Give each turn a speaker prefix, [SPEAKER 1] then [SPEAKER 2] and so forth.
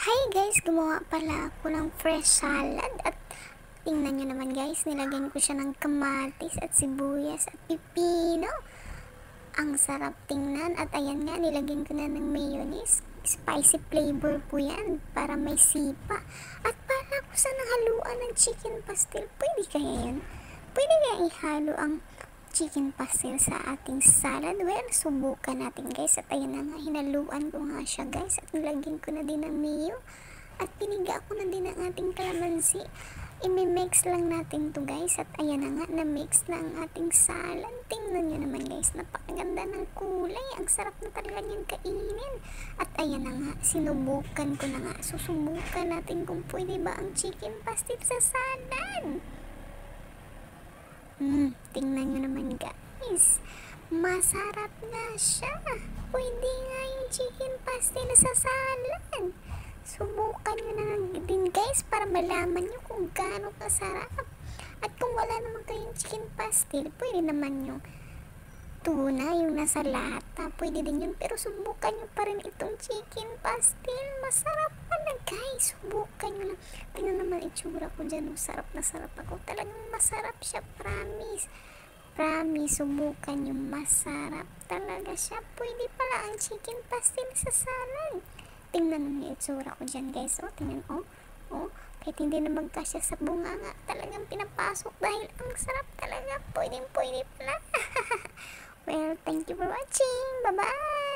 [SPEAKER 1] Hi guys! Gumawa pala ako ng fresh salad at tingnan nyo naman guys, nilagyan ko siya ng kamatis at sibuyas at pipino. Ang sarap tingnan at ayan nga, nilagyan ko na ng mayonnaise. Spicy flavor po yan para may sipa. At para ko sa haluan ng chicken pastel, pwede kaya yun? Pwede kaya ihalo ang chicken pastel sa ating salad? Well, subukan natin guys. At ayan na nga, hinaluan ko nga siya guys. At nilagyan ko na din ng mayo. At piniga ko na din ang ating kalamansi. I-mix lang natin to guys. At ayan na nga, na-mix na ang ating salad. Tingnan nyo naman guys, napakaganda ng kulay. Ang sarap na talaga niyang kainin. At ayan na nga, sinubukan ko na nga. Susubukan natin kung pwede ba ang chicken pastel sa salad. Tingnan nyo naman guys, masarap na siya. Pwede nga yung chicken pastel sa salad. Subukan nyo na lang din guys para malaman nyo kung gaano kasarap. At kung wala naman kayong chicken pastel, pwede naman yung tuna, yung nasa lata, pwede din yun. Pero subukan nyo pa rin itong chicken pastel. Masarap pala guys, subukan nyo lang. Tingnan naman itsura ko dyan, sarap na sarap ako. Talagang masarap siya, promise. Promise, subukan nyo, masarap talaga siya. Pwede pala ang chicken pastel sa salad. Tingnan naman yung itsura ko dyan guys. Tingnan, kahit hindi naman kasya sa bunganga, talagang pinapasok dahil ang sarap talaga. Pwede pala. Well, thank you for watching. Bye-bye!